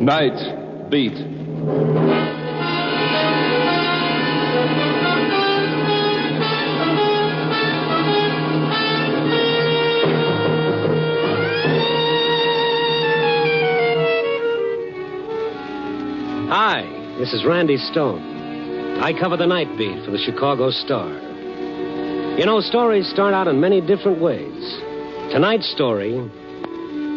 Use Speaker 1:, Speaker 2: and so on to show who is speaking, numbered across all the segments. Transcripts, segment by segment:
Speaker 1: Night Beat.
Speaker 2: Hi, this is Randy Stone. I cover the night beat for the Chicago Star. You know, stories start out in many different ways. Tonight's story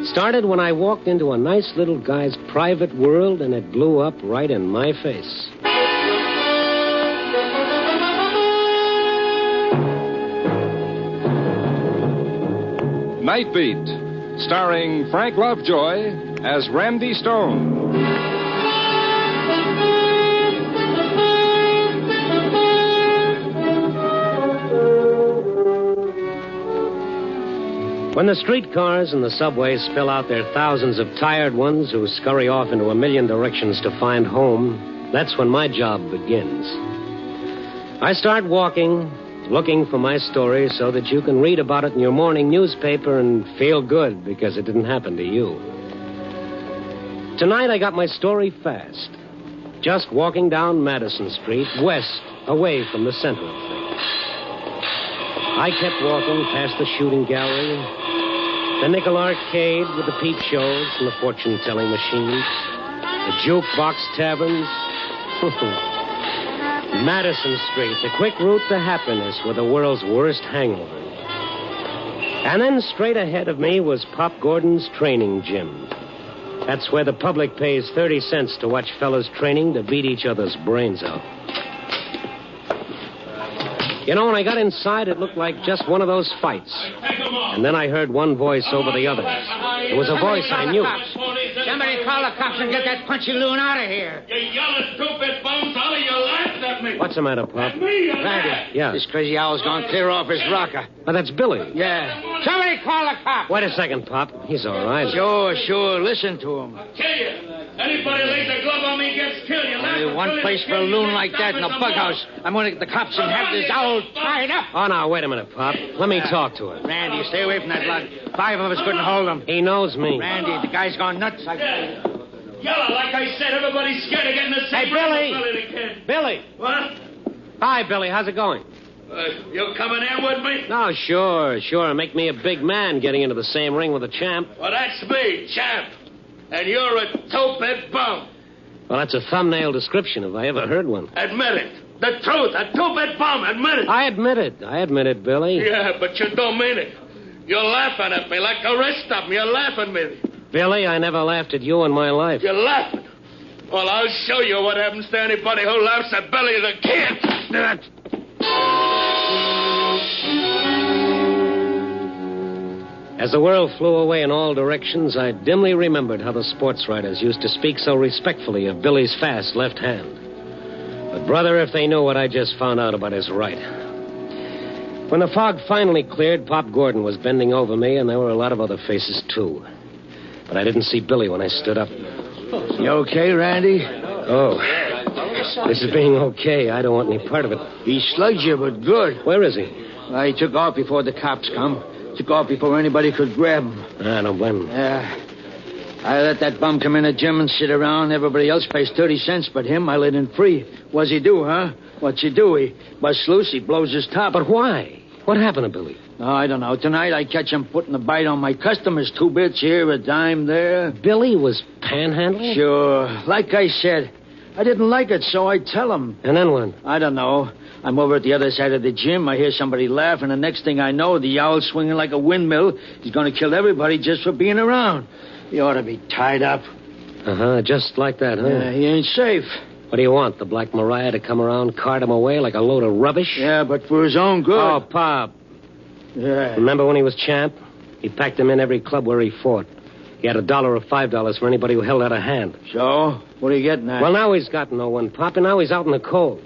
Speaker 2: started when I walked into a nice little guy's private world and it blew up right in my face.
Speaker 1: Night Beat, starring Frank Lovejoy as Randy Stone.
Speaker 2: When the streetcars and the subways spill out their thousands of tired ones who scurry off into a million directions to find home, that's when my job begins. I start walking, looking for my story so that you can read about it in your morning newspaper and feel good because it didn't happen to you. Tonight I got my story fast. Just walking down Madison Street, west, away from the center of things. I kept walking past the shooting gallery, the nickel arcade with the peep shows and the fortune-telling machines, the jukebox taverns. Madison Street, the quick route to happiness with the world's worst hangover. And then straight ahead of me was Pop Gordon's training gym. That's where the public pays 30 cents to watch fellas training to beat each other's brains out. You know, when I got inside, it looked like just one of those fights. And then I heard one voice over the others. It was a voice I knew.
Speaker 3: Somebody call the cops and get that punchy loon out of here.
Speaker 4: You yellow, stupid bones, Ollie, you laughed at me.
Speaker 2: What's the matter, Pop?
Speaker 4: At me, you laughed.
Speaker 3: Randy.
Speaker 2: Yeah.
Speaker 3: This crazy owl's gone clear off his rocker.
Speaker 2: Oh, that's Billy.
Speaker 3: Yeah. Somebody call the cops.
Speaker 2: Wait a second, Pop. He's all right.
Speaker 3: Sure. Listen to him.
Speaker 4: I tell you, anybody lays a glove on me gets killed. You laugh.
Speaker 3: Only one place for a loon like that in a bughouse. I'm going to get the cops and have this owl tied up.
Speaker 2: Oh, now, wait a minute, Pop. Let me talk to him.
Speaker 3: Randy, stay away from that lug. 5 of us couldn't hold him.
Speaker 2: He knows me.
Speaker 3: Randy, the guy's gone nuts.
Speaker 4: Yellow, like I said, everybody's scared of getting the same.
Speaker 2: Hey, Billy.
Speaker 4: Kid.
Speaker 2: Billy.
Speaker 4: What?
Speaker 2: Hi, Billy. How's it going?
Speaker 4: You coming in with me?
Speaker 2: No, sure. Make me a big man getting into the same ring with a champ.
Speaker 4: Well, that's me, champ. And you're a tophead bum.
Speaker 2: Well, that's a thumbnail description if I ever heard one.
Speaker 4: Admit it. The truth, a tophead bum. Admit it.
Speaker 2: I admit it, Billy.
Speaker 4: Yeah, but you don't mean it. You're laughing at me like the rest of them. You're laughing at me.
Speaker 2: Billy, I never laughed at you in my life.
Speaker 4: You're laughing. Well, I'll show you what happens to anybody who laughs at Billy the Kid.
Speaker 2: As the world flew away in all directions, I dimly remembered how the sports writers used to speak so respectfully of Billy's fast left hand. But, brother, if they knew what I just found out about his right. When the fog finally cleared, Pop Gordon was bending over me, and there were a lot of other faces, too. But I didn't see Billy when I stood up.
Speaker 3: You okay, Randy?
Speaker 2: Oh. This is being okay. I don't want any part of it.
Speaker 3: He slugged you, but good.
Speaker 2: Where is he?
Speaker 3: He took off before the cops come. Took off before anybody could grab him.
Speaker 2: I don't blame him.
Speaker 3: Yeah. I let that bum come in the gym and sit around. Everybody else pays 30 cents, but him, I let in free. What's he do, huh? What's he do? He busts loose, he blows his top.
Speaker 2: But why? What happened to Billy?
Speaker 3: Oh, I don't know. Tonight I catch him putting the bite on my customers. 2 bits here, a dime there.
Speaker 2: Billy was panhandling?
Speaker 3: Sure. Like I said, I didn't like it, so I tell him.
Speaker 2: And then what?
Speaker 3: I don't know. I'm over at the other side of the gym. I hear somebody laugh, and the next thing I know, the owl's swinging like a windmill. He's going to kill everybody just for being around. He ought to be tied up.
Speaker 2: Uh-huh, just like that, huh?
Speaker 3: Yeah, he ain't safe.
Speaker 2: What do you want, the Black Mariah to come around, cart him away like a load of rubbish?
Speaker 3: Yeah, but for his own good.
Speaker 2: Oh, Pop.
Speaker 3: Yeah.
Speaker 2: Remember when he was champ? He packed him in every club where he fought. He had $1 or $5 for anybody who held out a hand.
Speaker 3: So? What are you getting at?
Speaker 2: Well, now he's got no one, Pop, and now he's out in the cold.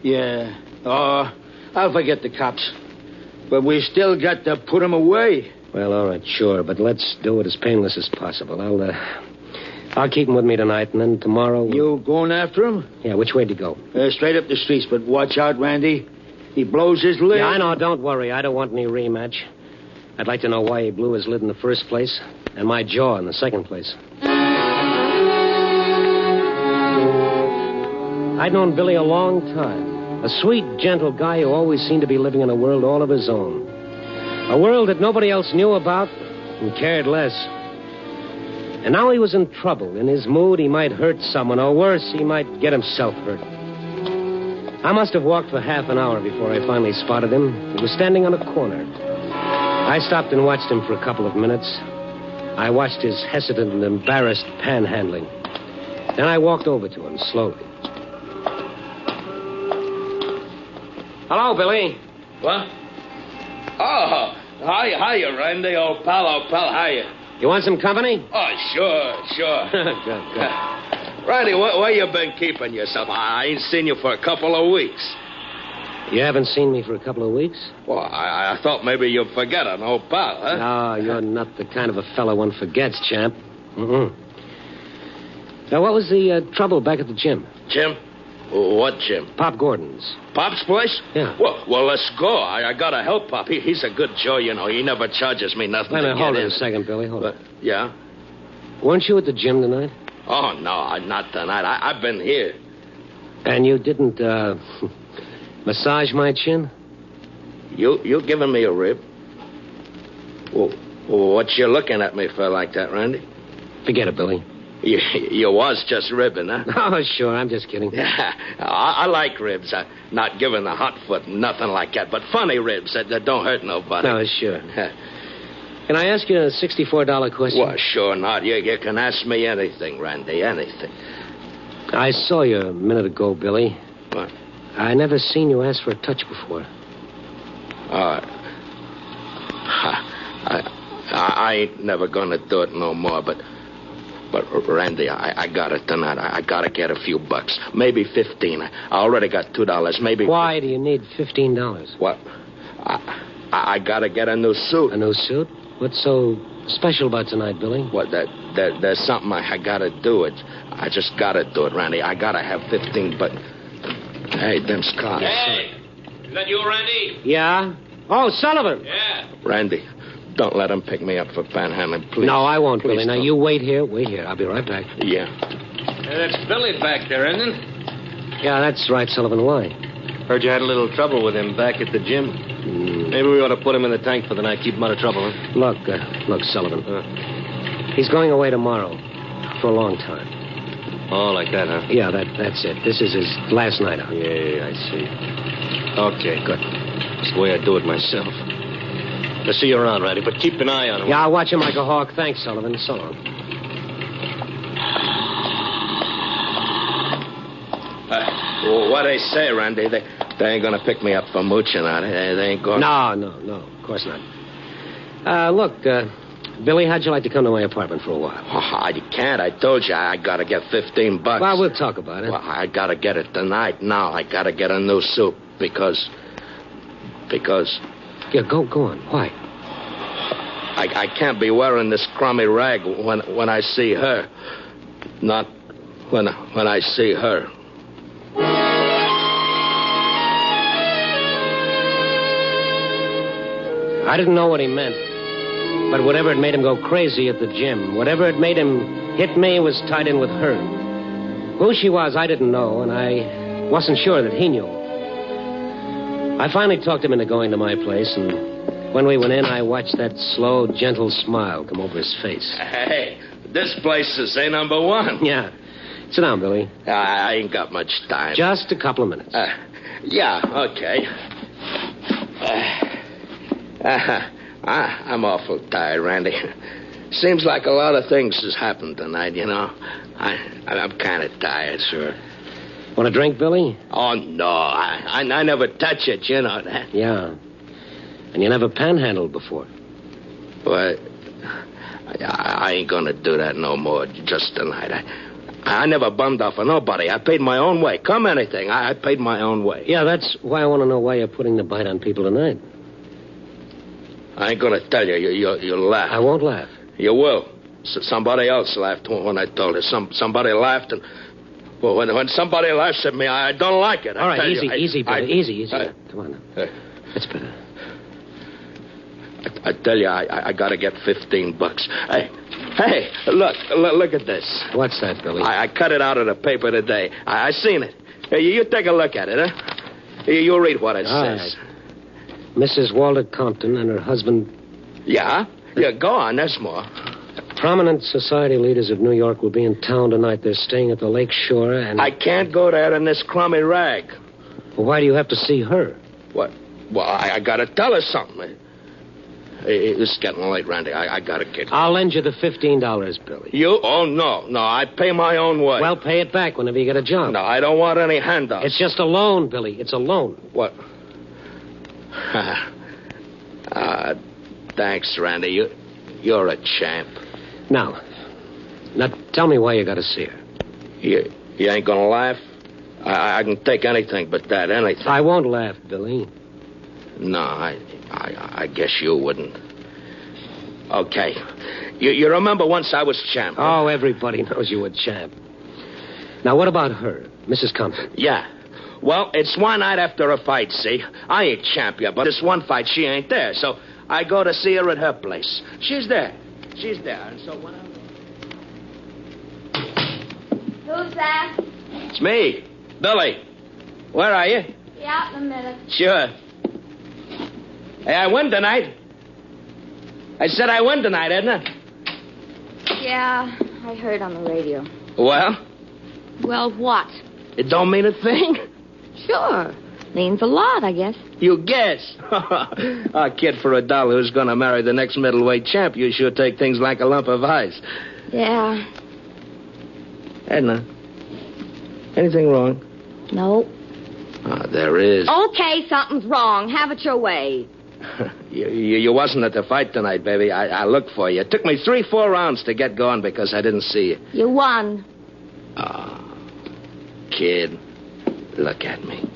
Speaker 3: Yeah. Oh, I'll forget the cops. But we still got to put him away.
Speaker 2: Well, all right, sure, but let's do it as painless as possible. I'll keep him with me tonight, and then tomorrow...
Speaker 3: You going after him?
Speaker 2: Yeah, which way to go?
Speaker 3: Straight up the streets, but watch out, Randy. He blows his lid.
Speaker 2: Yeah, I know. Don't worry. I don't want any rematch. I'd like to know why he blew his lid in the first place and my jaw in the second place. I'd known Billy a long time. A sweet, gentle guy who always seemed to be living in a world all of his own. A world that nobody else knew about and cared less. And now he was in trouble. In his mood, he might hurt someone, or worse, he might get himself hurt. I must have walked for half an hour before I finally spotted him. He was standing on a corner. I stopped and watched him for a couple of minutes. I watched his hesitant and embarrassed panhandling. Then I walked over to him slowly. Hello, Billy.
Speaker 4: What? Oh, hiya, Randy. Old pal, hiya.
Speaker 2: You want some company?
Speaker 4: Oh, sure.
Speaker 2: Good.
Speaker 4: Randy, where you been keeping yourself? I ain't seen you for a couple of weeks.
Speaker 2: You haven't seen me for a couple of weeks?
Speaker 4: Well, I thought maybe you'd forget an old pal, huh?
Speaker 2: No, you're not the kind of a fellow one forgets, champ. Now, what was the trouble back at the gym?
Speaker 4: Jim? What Jim?
Speaker 2: Pop Gordon's.
Speaker 4: Pop's place?
Speaker 2: Yeah.
Speaker 4: Well, let's go. I gotta help Pop. He's a good Joe, you know. He never charges me nothing.
Speaker 2: Wait a minute, hold
Speaker 4: in.
Speaker 2: it a second, Billy. Hold it.
Speaker 4: Yeah?
Speaker 2: Weren't you at the gym tonight?
Speaker 4: Oh, no, not tonight. I've been here.
Speaker 2: And you didn't, massage my chin?
Speaker 4: You giving me a rib? Well, what you looking at me for like that, Randy?
Speaker 2: Forget it, Billy.
Speaker 4: You was just ribbing, huh?
Speaker 2: Oh, sure. I'm just kidding.
Speaker 4: I like ribs. Not giving the hot foot, nothing like that. But funny ribs that don't hurt nobody.
Speaker 2: No, sure. Can I ask you a $64 question?
Speaker 4: Well, sure not. You can ask me anything, Randy, anything.
Speaker 2: I saw you a minute ago, Billy.
Speaker 4: What?
Speaker 2: I never seen you ask for a touch before.
Speaker 4: I ain't never gonna do it no more, but Randy, I got it tonight. I gotta get a few bucks. Maybe 15. I already got $2. Maybe...
Speaker 2: Why do you need $15?
Speaker 4: What? I gotta get a new suit.
Speaker 2: A new suit? What's so special about tonight, Billy?
Speaker 4: What, there's something I gotta do. I just gotta do it, Randy. I gotta have 15, but... Hey, them cars.
Speaker 5: Hey! Is that you, Randy?
Speaker 2: Yeah? Oh, Sullivan!
Speaker 5: Yeah.
Speaker 4: Randy, don't let him pick me up for panhandling, please.
Speaker 2: No, I won't, Billy.
Speaker 4: Please
Speaker 2: Now,
Speaker 4: don't.
Speaker 2: you wait here. Wait here. I'll be right back.
Speaker 4: Yeah.
Speaker 5: That's Billy back there, isn't it?
Speaker 2: Yeah, that's right, Sullivan. Why?
Speaker 5: Heard you had a little trouble with him back at the gym. Maybe we ought to put him in the tank for the night, keep him out of trouble, huh?
Speaker 2: Look, Sullivan. He's going away tomorrow. For a long time.
Speaker 5: Oh, like that, huh?
Speaker 2: Yeah, that's it. This is his last night out.
Speaker 5: Yeah, I see. Okay, good. That's the way I do it myself. I'll see you around, Randy, but keep an eye on him.
Speaker 2: Yeah, I'll watch him like a hawk. Thanks, Sullivan. So long.
Speaker 4: What they say, Randy, they ain't gonna pick me up for mooching, are they? They ain't going...
Speaker 2: No, of course not. Look, Billy, how'd you like to come to my apartment for a while?
Speaker 4: Oh, I can't. I told you I gotta get 15 bucks.
Speaker 2: Well, we'll talk about it.
Speaker 4: Well, I gotta get it tonight. Now I gotta get a new suit because...
Speaker 2: Yeah, go on. Why?
Speaker 4: I can't be wearing this crummy rag when I see her. Not when I see her.
Speaker 2: I didn't know what he meant. But whatever had made him go crazy at the gym, whatever had made him hit me was tied in with her. Who she was, I didn't know, and I wasn't sure that he knew. I finally talked him into going to my place, and when we went in, I watched that slow, gentle smile come over his face.
Speaker 4: Hey, this place is A number 1.
Speaker 2: Yeah. Sit down, Billy.
Speaker 4: I ain't got much time.
Speaker 2: Just a couple of minutes.
Speaker 4: Yeah, okay. I'm awful tired, Randy. Seems like a lot of things has happened tonight, you know. I'm kind of tired, sir.
Speaker 2: Want a drink, Billy?
Speaker 4: Oh, no. I never touch it, you know that.
Speaker 2: Yeah. And you never panhandled before.
Speaker 4: But I ain't gonna do that no more just tonight. I never bummed off of nobody. I paid my own way. Come anything, I paid my own way.
Speaker 2: Yeah, that's why I want to know why you're putting the bite on people tonight.
Speaker 4: I ain't gonna tell you. You'll laugh.
Speaker 2: I won't laugh.
Speaker 4: You will. Somebody else laughed when I told her. Somebody laughed, and well, when somebody laughs at me, I don't like it.
Speaker 2: All right, easy, Billy. Easy. Come on now. That's better.
Speaker 4: I tell you, I gotta get 15 bucks. Hey, look at this.
Speaker 2: What's that, Billy?
Speaker 4: I cut it out of the paper today. I seen it. Hey, you take a look at it, huh? You read what it says.
Speaker 2: Mrs. Walter Compton and her husband...
Speaker 4: Yeah? Yeah, go on. There's more.
Speaker 2: Prominent society leaders of New York will be in town tonight. They're staying at the lake shore and...
Speaker 4: I can't go there in this crummy rag.
Speaker 2: Well, why do you have to see her?
Speaker 4: What? Well, I gotta tell her something. It's getting late, Randy. I gotta get...
Speaker 2: I'll lend you the $15, Billy.
Speaker 4: You? Oh, no. No, I pay my own way.
Speaker 2: Well, pay it back whenever you get a job.
Speaker 4: No, I don't want any handouts.
Speaker 2: It's just a loan, Billy. It's a loan.
Speaker 4: What? Thanks, Randy. You're a champ.
Speaker 2: Now, tell me why you got to see her.
Speaker 4: You ain't gonna laugh? I can take anything but that, anything.
Speaker 2: I won't laugh, Billy.
Speaker 4: No, I guess you wouldn't. Okay. You remember once I was champ? Huh?
Speaker 2: Oh, everybody knows you were champ. Now, what about her, Mrs. Compton?
Speaker 4: Yeah. Well, it's one night after a fight, see? I ain't champ yet, but this one fight, she ain't there. So I go to see her at her place. She's there. And so when
Speaker 6: Who's that?
Speaker 4: It's me, Billy. Where are you?
Speaker 6: Yeah, out in a minute.
Speaker 4: Sure. Hey, I win tonight. I said I win tonight, Edna.
Speaker 6: Yeah, I heard on the radio.
Speaker 4: Well?
Speaker 6: Well, what?
Speaker 4: It don't mean a thing?
Speaker 6: Sure. Means a lot, I guess.
Speaker 4: You guess. A kid for $1 who's going to marry the next middleweight champ, you sure take things like a lump of ice.
Speaker 6: Yeah.
Speaker 4: Edna, anything wrong?
Speaker 6: No.
Speaker 4: There is.
Speaker 6: Okay, something's wrong. Have it your way.
Speaker 4: You wasn't at the fight tonight, baby. I looked for you. It took me 3-4 rounds to get going because I didn't see you.
Speaker 6: You won.
Speaker 4: Oh, kid, look at me.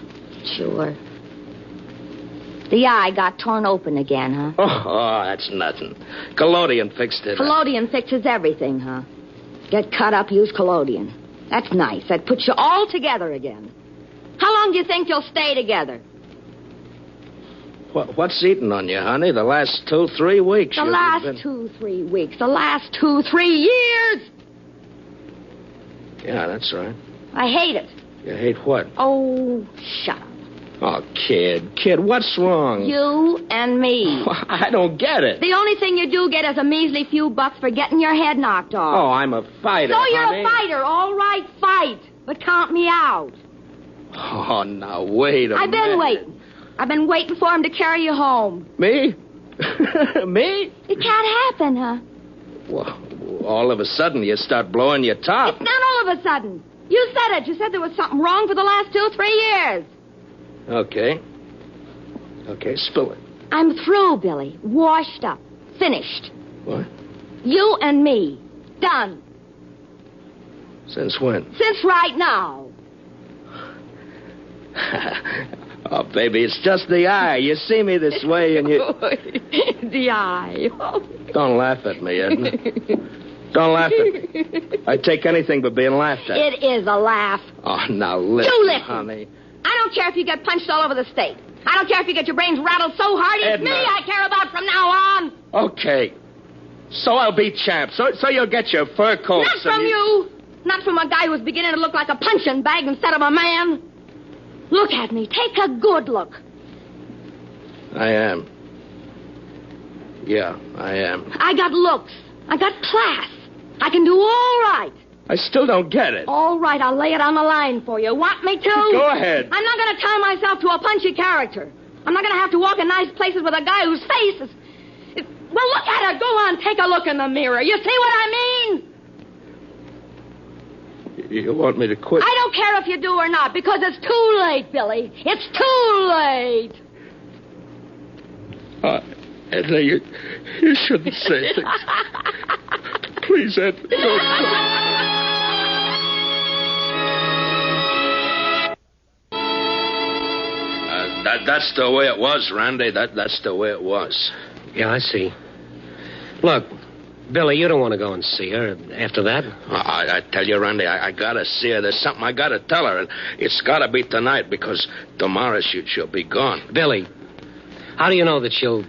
Speaker 6: Sure. The eye got torn open again, huh?
Speaker 4: Oh, that's nothing. Collodion fixed it.
Speaker 6: Collodion fixes everything, huh? Get cut up, use collodion. That's nice. That puts you all together again. How long do you think you'll stay together?
Speaker 4: What's eating on you, honey? The last 2-3 weeks.
Speaker 6: The last 2-3 weeks. The last 2-3 years.
Speaker 4: Yeah, that's right.
Speaker 6: I hate it.
Speaker 4: You hate what?
Speaker 6: Oh, shut up.
Speaker 4: Oh, kid, what's wrong?
Speaker 6: You and me.
Speaker 4: I don't get it.
Speaker 6: The only thing you do get is a measly few bucks for getting your head knocked off.
Speaker 4: Oh, I'm a fighter,
Speaker 6: So you're
Speaker 4: honey.
Speaker 6: a fighter. All right, fight. But count me out.
Speaker 4: Oh, now, wait a minute.
Speaker 6: I've been waiting. I've been waiting for him to carry you home.
Speaker 4: Me? Me?
Speaker 6: It can't happen, huh?
Speaker 4: Well, all of a sudden you start blowing your top.
Speaker 6: It's not all of a sudden. You said it. You said there was something wrong for the last 2-3 years.
Speaker 4: Okay, spill it.
Speaker 6: I'm through, Billy. Washed up. Finished.
Speaker 4: What?
Speaker 6: You and me. Done.
Speaker 4: Since when?
Speaker 6: Since right now.
Speaker 4: Oh, baby, it's just the eye. You see me this way and you...
Speaker 6: The eye.
Speaker 4: Don't laugh at me, Edna. Don't laugh at me. I take anything but being laughed at.
Speaker 6: It is a laugh.
Speaker 4: Oh, now listen,
Speaker 6: You listen.
Speaker 4: honey.
Speaker 6: I don't care if you get punched all over the state. I don't care if you get your brains rattled so hard. It's
Speaker 4: Edna.
Speaker 6: me I care about from now on.
Speaker 4: Okay. So I'll be champ. So you'll get your fur coats.
Speaker 6: Not from you. Not from a guy who's beginning to look like a punching bag instead of a man. Look at me. Take a good look.
Speaker 4: I am. Yeah, I am.
Speaker 6: I got looks. I got class. I can do all right.
Speaker 4: I still don't get it.
Speaker 6: All right, I'll lay it on the line for you. Want me to?
Speaker 4: Go ahead.
Speaker 6: I'm not going to tie myself to a punchy character. I'm not going to have to walk in nice places with a guy whose face is... Well, look at her. Go on, take a look in the mirror. You see what I mean?
Speaker 4: You want me to quit?
Speaker 6: I don't care if you do or not, because it's too late, Billy. It's too late.
Speaker 4: Edna, you shouldn't say things. Please, Edna, don't. That's the way it was, Randy. That's the way it was.
Speaker 2: Yeah, I see. Look, Billy, you don't want to go and see her after that?
Speaker 4: I tell you, Randy, I gotta see her. There's something I gotta tell her, and it's gotta be tonight because tomorrow she'll be gone.
Speaker 2: Billy, how do you know that she'll...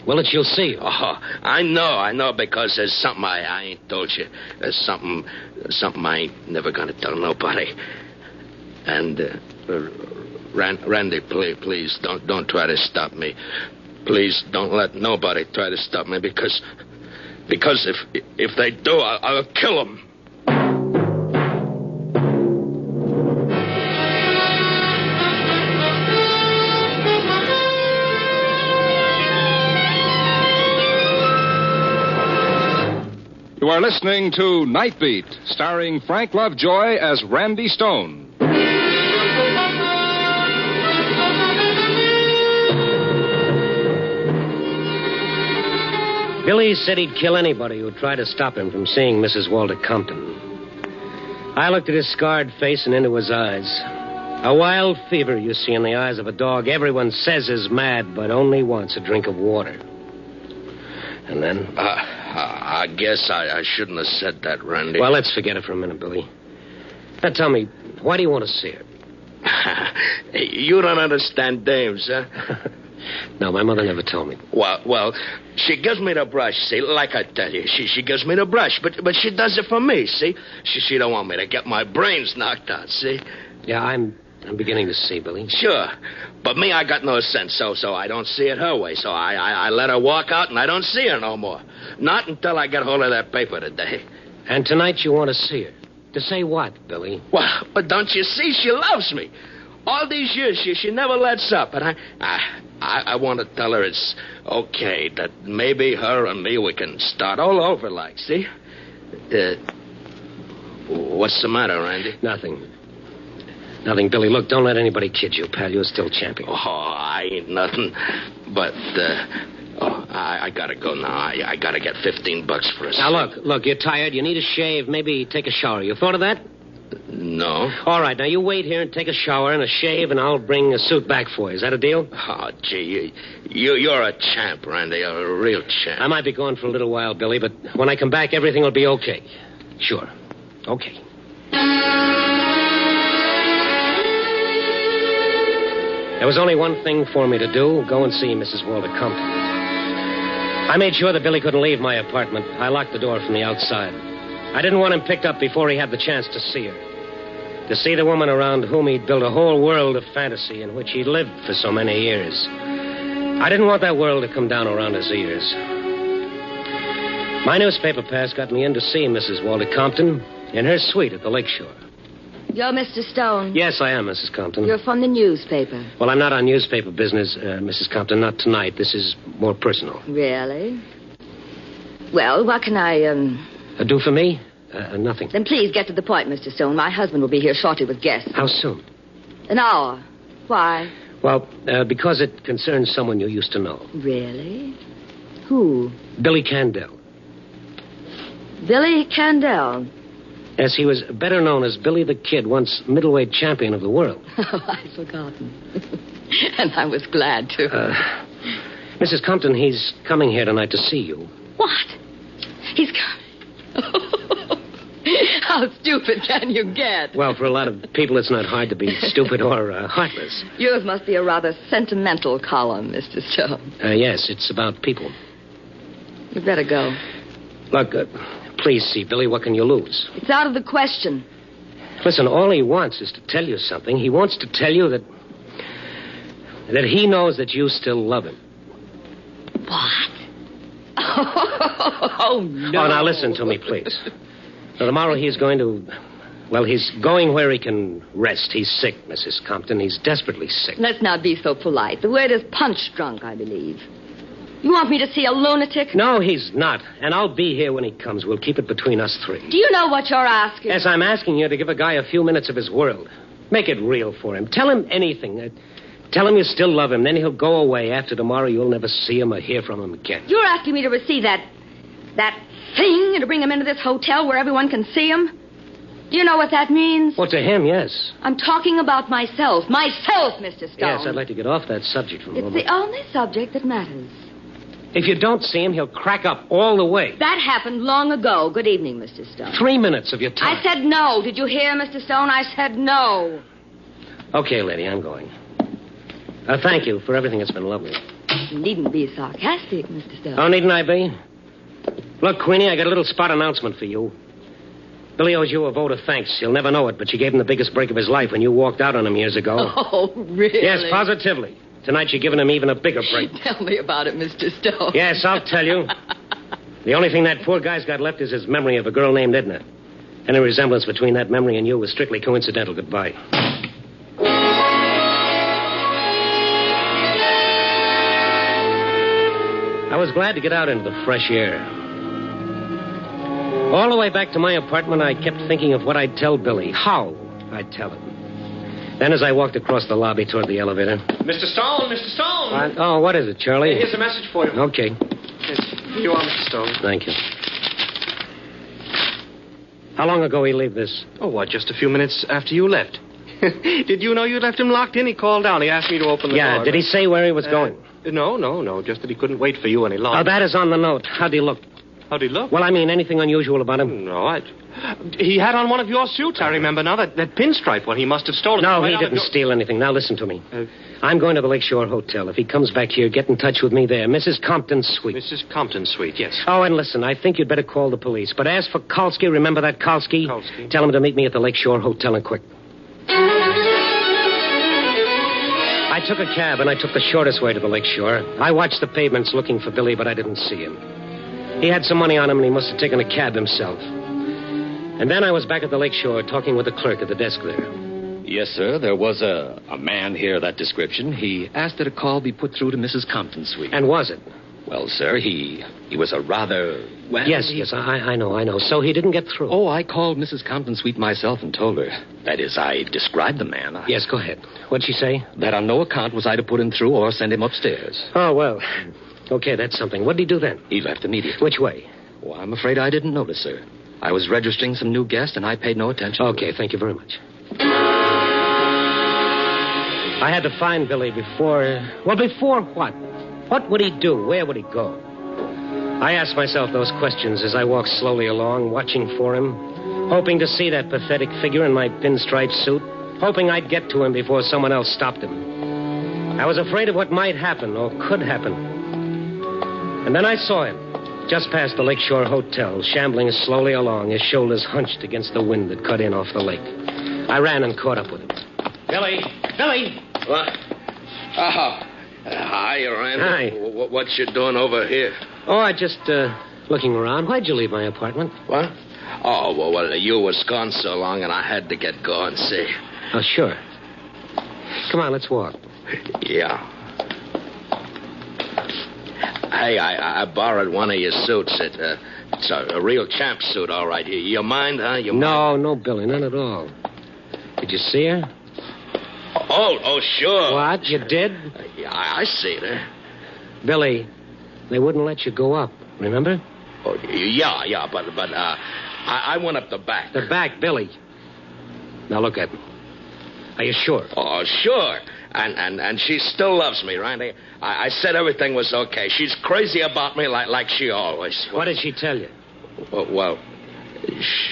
Speaker 2: Well, that she'll see you?
Speaker 4: Oh, I know, because there's something I ain't told you. There's something I ain't never gonna tell nobody. And, Randy, please, don't try to stop me. Please don't let nobody try to stop me because if they do, I'll kill them.
Speaker 1: You are listening to Night Beat, starring Frank Lovejoy as Randy Stone.
Speaker 2: Billy said he'd kill anybody who'd try to stop him from seeing Mrs. Walter Compton. I looked at his scarred face and into his eyes. A wild fever you see in the eyes of a dog everyone says is mad, but only wants a drink of water. And then...
Speaker 4: I guess I shouldn't have said that, Randy.
Speaker 2: Well, let's forget it for a minute, Billy. Now, tell me, why do you want to see her?
Speaker 4: You don't understand dames, huh?
Speaker 2: No, my mother never told me.
Speaker 4: Well, she gives me the brush, see, like I tell you. She gives me the brush, but she does it for me, see? She don't want me to get my brains knocked out, see?
Speaker 2: Yeah, I'm beginning to see, Billy.
Speaker 4: Sure. But me, I got no sense, so I don't see it her way. So I let her walk out, and I don't see her no more. Not until I get hold of that paper today.
Speaker 2: And tonight you want to see her. To say what, Billy?
Speaker 4: Well, but don't you see? She loves me. All these years, she never lets up. And I want to tell her it's okay, that maybe her and me, we can start all over, like, see? What's the matter, Randy?
Speaker 2: Nothing, Billy. Look, don't let anybody kid you, pal. You're still champion.
Speaker 4: Oh, I ain't nothing. But, I gotta go now. I gotta get $15 for a
Speaker 2: Now, look, you're tired. You need a shave. Maybe take a shower. You thought of that?
Speaker 4: No.
Speaker 2: All right, now you wait here and take a shower and a shave, and I'll bring a suit back for you. Is that a deal?
Speaker 4: Oh, gee, you're a champ, Randy. You're a real champ.
Speaker 2: I might be gone for a little while, Billy, but when I come back, everything will be okay. Sure. Okay. There was only one thing for me to do, go and see Mrs. Walter Compton. I made sure that Billy couldn't leave my apartment. I locked the door from the outside. I didn't want him picked up before he had the chance to see her. To see the woman around whom he'd built a whole world of fantasy in which he'd lived for so many years. I didn't want that world to come down around his ears. My newspaper pass got me in to see Mrs. Walter Compton in her suite at the lakeshore.
Speaker 6: You're Mr. Stone.
Speaker 2: Yes, I am, Mrs. Compton.
Speaker 6: You're from the newspaper.
Speaker 2: Well, I'm not on newspaper business, Mrs. Compton, not tonight. This is more personal.
Speaker 6: Really? Well, what can I,
Speaker 2: Do for me? Nothing.
Speaker 6: Then please get to the point, Mr. Stone. My husband will be here shortly with guests.
Speaker 2: How soon?
Speaker 6: An hour. Why?
Speaker 2: Well, because it concerns someone you used to know.
Speaker 6: Really? Who?
Speaker 2: Billy Candell.
Speaker 6: Billy Candell.
Speaker 2: Yes, he was better known as Billy the Kid, once middleweight champion of the world.
Speaker 6: Oh, I'd forgotten. And I was glad to.
Speaker 2: Mrs. Compton, he's coming here tonight to see you.
Speaker 6: What? He's coming. How stupid can you get?
Speaker 2: Well, for a lot of people, it's not hard to be stupid or heartless.
Speaker 6: Yours must be a rather sentimental column, Mr. Stone.
Speaker 2: Yes, it's about people.
Speaker 6: You'd better go.
Speaker 2: Look, please see, Billy, what can you lose?
Speaker 6: It's out of the question.
Speaker 2: Listen, all he wants is to tell you something. He wants to tell you that he knows that you still love him.
Speaker 6: What? Oh, no.
Speaker 2: Oh, now listen to me, please. So tomorrow he's going to... Well, he's going where he can rest. He's sick, Mrs. Compton. He's desperately sick.
Speaker 6: Let's not be so polite. The word is punch-drunk, I believe. You want me to see a lunatic?
Speaker 2: No, he's not. And I'll be here when he comes. We'll keep it between us three.
Speaker 6: Do you know what you're asking?
Speaker 2: Yes, I'm asking you to give a guy a few minutes of his world. Make it real for him. Tell him anything. Tell him you still love him. Then he'll go away. After tomorrow, you'll never see him or hear from him again.
Speaker 6: You're asking me to receive that thing and to bring him into this hotel where everyone can see him? Do you know what that means?
Speaker 2: Well, to him, yes.
Speaker 6: I'm talking about myself. Myself, Mr. Stone.
Speaker 2: Yes, I'd like to get off that subject for a moment.
Speaker 6: It's the only subject that matters.
Speaker 2: If you don't see him, he'll crack up all the way.
Speaker 6: That happened long ago. Good evening, Mr. Stone.
Speaker 2: 3 minutes of your time.
Speaker 6: I said no. Did you hear, Mr. Stone? I said no.
Speaker 2: Okay, lady, I'm going. Thank you for everything. It's been lovely.
Speaker 6: You needn't be sarcastic, Mr. Stone.
Speaker 2: Oh, needn't I be? Look, Queenie, I got a little spot announcement for you. Billy owes you a vote of thanks. He'll never know it, but you gave him the biggest break of his life when you walked out on him years ago.
Speaker 6: Oh, really?
Speaker 2: Yes, positively. Tonight you're giving him even a bigger break.
Speaker 6: Tell me about it, Mr. Stone.
Speaker 2: Yes, I'll tell you. The only thing that poor guy's got left is his memory of a girl named Edna. Any resemblance between that memory and you was strictly coincidental. Goodbye. I was glad to get out into the fresh air. All the way back to my apartment, I kept thinking of what I'd tell Billy. How I'd tell him. Then as I walked across the lobby toward the elevator...
Speaker 5: Mr. Stone, Mr. Stone!
Speaker 2: What is it, Charlie?
Speaker 5: Here's a message for you.
Speaker 2: Okay.
Speaker 5: Yes, here you are, Mr. Stone.
Speaker 2: Thank you. How long ago he leave this?
Speaker 5: Oh, just a few minutes after you left. Did you know you left him locked in? He called down. He asked me to open the door.
Speaker 2: Yeah, did he say where he was going?
Speaker 5: No. Just that he couldn't wait for you any longer.
Speaker 2: Oh, that is on the note. How'd he look?
Speaker 5: How'd he look?
Speaker 2: Well, I mean, anything unusual about him?
Speaker 5: No, he had on one of your suits, I remember now. That pinstripe one he must have stolen.
Speaker 2: No,
Speaker 5: right
Speaker 2: he didn't steal anything. Now, listen to me. I'm going to the Lakeshore Hotel. If he comes back here, get in touch with me there. Mrs. Compton's suite.
Speaker 5: Mrs. Compton's suite, yes.
Speaker 2: Oh, and listen, I think you'd better call the police. But as for Kalski, remember that Kalski?
Speaker 5: Kalski.
Speaker 2: Tell him to meet me at the Lakeshore Hotel and quick. I took a cab, and I took the shortest way to the Lakeshore. I watched the pavements looking for Billy, but I didn't see him. He had some money on him, and he must have taken a cab himself. And then I was back at the Lakeshore talking with the clerk at the desk there.
Speaker 7: Yes, sir. There was a man here, that description. He asked that a call be put through to Mrs. Compton's suite.
Speaker 2: And was it?
Speaker 7: Well, sir, he was a rather... Well,
Speaker 2: yes, I know. So he didn't get through.
Speaker 7: Oh, I called Mrs. Compton's suite myself and told her. That is, I described the man.
Speaker 2: Yes, go ahead. What'd she say?
Speaker 7: That on no account was I to put him through or send him upstairs.
Speaker 2: Oh, well... Okay, that's something. What did he do then?
Speaker 7: He left immediately.
Speaker 2: Which way?
Speaker 7: Oh, I'm afraid I didn't notice, sir. I was registering some new guests, and I paid no attention.
Speaker 2: Okay, thank you very much. I had to find Billy before... Well, before what? What would he do? Where would he go? I asked myself those questions as I walked slowly along, watching for him, hoping to see that pathetic figure in my pinstripe suit, hoping I'd get to him before someone else stopped him. I was afraid of what might happen or could happen. And then I saw him, just past the Lakeshore Hotel, shambling slowly along, his shoulders hunched against the wind that cut in off the lake. I ran and caught up with him. Billy!
Speaker 4: What? Oh, hi, Randy.
Speaker 2: Hi.
Speaker 4: What you doing over here?
Speaker 2: Oh, I just, looking around. Why'd you leave my apartment?
Speaker 4: What? Oh, well, you was gone so long, and I had to get going, see.
Speaker 2: Oh, sure. Come on, let's walk.
Speaker 4: Yeah. Hey, I borrowed one of your suits. It's a real champ suit, all right. You mind, huh?
Speaker 2: No, Billy, none at all. Did you see her?
Speaker 4: Oh, sure.
Speaker 2: What? You did?
Speaker 4: Yeah, I see her.
Speaker 2: Billy, they wouldn't let you go up, remember?
Speaker 4: Oh, yeah, but I went up the back.
Speaker 2: The back, Billy. Now look at me. Are you sure?
Speaker 4: Oh, sure. And she still loves me, Randy. I said everything was okay. She's crazy about me like she always was.
Speaker 2: What did she tell you?
Speaker 4: Well,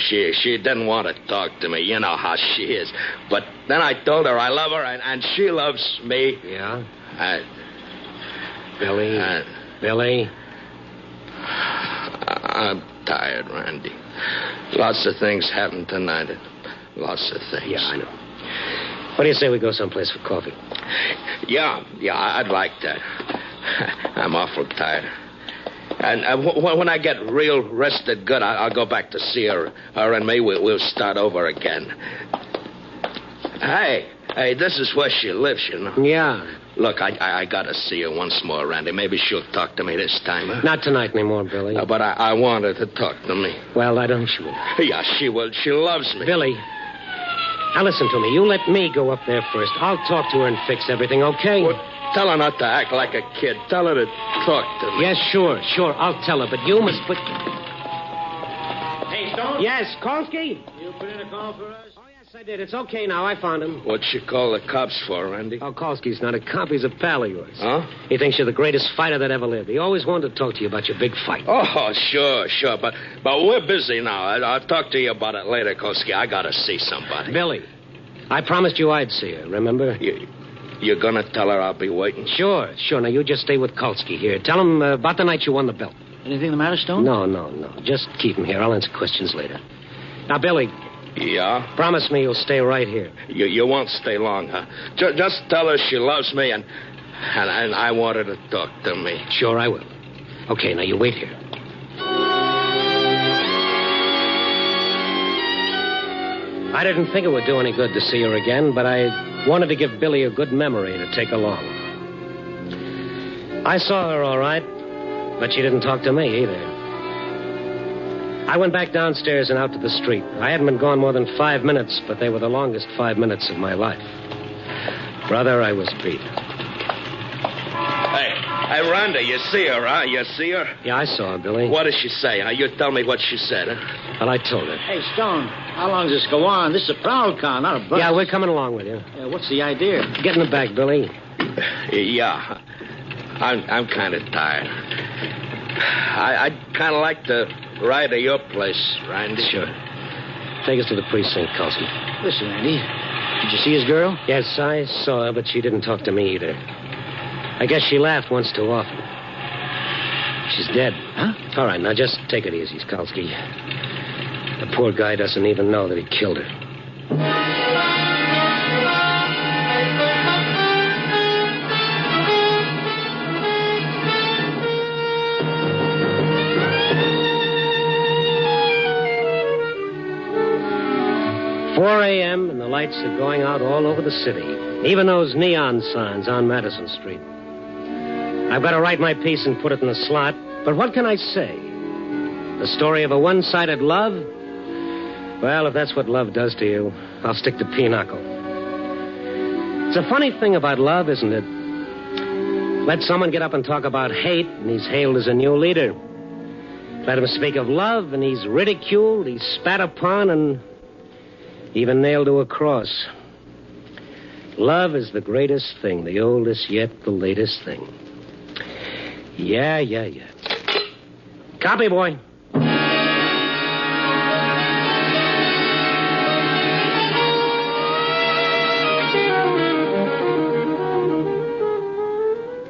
Speaker 4: she didn't want to talk to me. You know how she is. But then I told her I love her, and she loves me.
Speaker 2: Yeah? Billy?
Speaker 4: I'm tired, Randy. Lots of things happened tonight. Lots of things.
Speaker 2: Yeah, I know. What do you say we go someplace for coffee?
Speaker 4: Yeah, I'd like that. I'm awful tired. And when I get real rested good, I'll go back to see her. Her and me, we'll start over again. Hey, this is where she lives, you know.
Speaker 2: Yeah.
Speaker 4: Look, I gotta see her once more, Randy. Maybe she'll talk to me this time. Huh?
Speaker 2: Not tonight anymore, Billy.
Speaker 4: No, but I want her to talk to me.
Speaker 2: Well, why don't she?
Speaker 4: Yeah, she will. She loves me.
Speaker 2: Billy, now listen to me. You let me go up there first. I'll talk to her and fix everything, okay?
Speaker 4: Well, tell her not to act like a kid. Tell her to talk to me.
Speaker 2: Yes, sure. I'll tell her, but you must put...
Speaker 3: Hey, Stone?
Speaker 2: Yes, Kolsky?
Speaker 3: You put in a call for us?
Speaker 2: Oh, yes, I did. It's okay now. I found him.
Speaker 4: What'd you call the cops for, Randy?
Speaker 2: Oh, Kolsky's not a cop. He's a pal of yours.
Speaker 4: Huh?
Speaker 2: He thinks you're the greatest fighter that ever lived. He always wanted to talk to you about your big fight.
Speaker 4: Oh, sure. But we're busy now. I'll talk to you about it later, Kolsky. I gotta see somebody.
Speaker 2: Billy, I promised you I'd see her, remember?
Speaker 4: You're gonna tell her I'll be waiting?
Speaker 2: Sure. Now, you just stay with Kolsky here. Tell him about the night you won the belt.
Speaker 3: Anything the matter, Stone?
Speaker 2: No. Just keep him here. I'll answer questions later. Now, Billy,
Speaker 4: Yeah?
Speaker 2: promise me you'll stay right here.
Speaker 4: You won't stay long, huh? Just tell her she loves me and I want her to talk to me.
Speaker 2: Sure, I will. Okay, now you wait here. I didn't think it would do any good to see her again, but I wanted to give Billy a good memory to take along. I saw her all right, but she didn't talk to me either. I went back downstairs and out to the street. I hadn't been gone more than 5 minutes, but they were the longest 5 minutes of my life. Brother, I was beat.
Speaker 4: Hey, Rhonda, you see her, huh? You see her?
Speaker 2: Yeah, I saw her, Billy.
Speaker 4: What did she say? Huh? You tell me what she said, huh?
Speaker 2: Well, I told her.
Speaker 3: Hey, Stone, how long does this go on? This is a prowl car, not a bus.
Speaker 2: Yeah, we're coming along with you.
Speaker 3: Yeah, what's the idea?
Speaker 2: Get in the back, Billy.
Speaker 4: Yeah. I'm kind of tired. I'd kind of like to ride to your place, Randy.
Speaker 2: Sure. Take us to the precinct, Coulson.
Speaker 3: Listen, Randy, did you see his girl?
Speaker 2: Yes, I saw her, but she didn't talk to me either. I guess she laughed once too often. She's dead.
Speaker 3: Huh?
Speaker 2: All right, now just take it easy, Skalski. The poor guy doesn't even know that he killed her. 4 a.m. and the lights are going out all over the city. Even those neon signs on Madison Street. I've got to write my piece and put it in the slot, but what can I say? The story of a one-sided love? Well, if that's what love does to you, I'll stick to pinochle. It's a funny thing about love, isn't it? Let someone get up and talk about hate, and he's hailed as a new leader. Let him speak of love, and he's ridiculed, he's spat upon, and even nailed to a cross. Love is the greatest thing, the oldest yet the latest thing. Yeah. Copy, boy.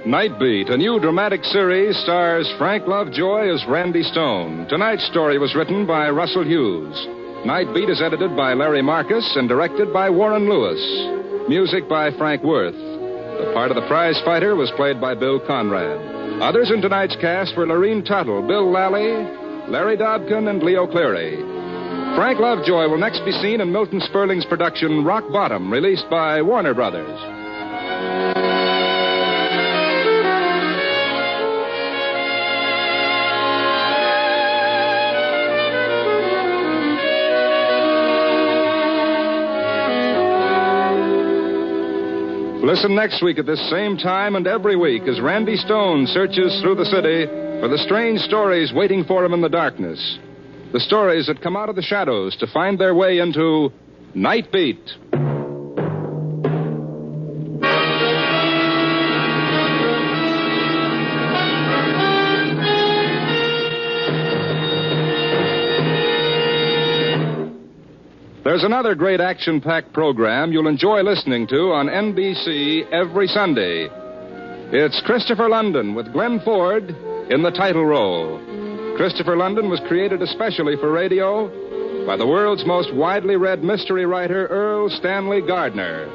Speaker 1: Night Beat, a new dramatic series, stars Frank Lovejoy as Randy Stone. Tonight's story was written by Russell Hughes. Night Beat is edited by Larry Marcus and directed by Warren Lewis. Music by Frank Worth. The part of the prize fighter was played by Bill Conrad. Others in tonight's cast were Lorene Tuttle, Bill Lally, Larry Dobkin, and Leo Cleary. Frank Lovejoy will next be seen in Milton Sperling's production Rock Bottom, released by Warner Brothers. Listen next week at this same time and every week as Randy Stone searches through the city for the strange stories waiting for him in the darkness. The stories that come out of the shadows to find their way into Night Beat. There's another great action-packed program you'll enjoy listening to on NBC every Sunday. It's Christopher London with Glenn Ford in the title role. Christopher London was created especially for radio by the world's most widely read mystery writer, Earl Stanley Gardner.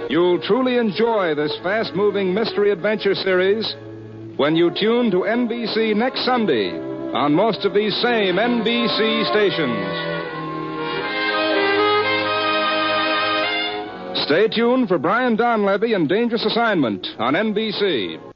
Speaker 1: You'll truly enjoy this fast-moving mystery adventure series when you tune to NBC next Sunday on most of these same NBC stations. Stay tuned for Brian Donlevy and Dangerous Assignment on NBC.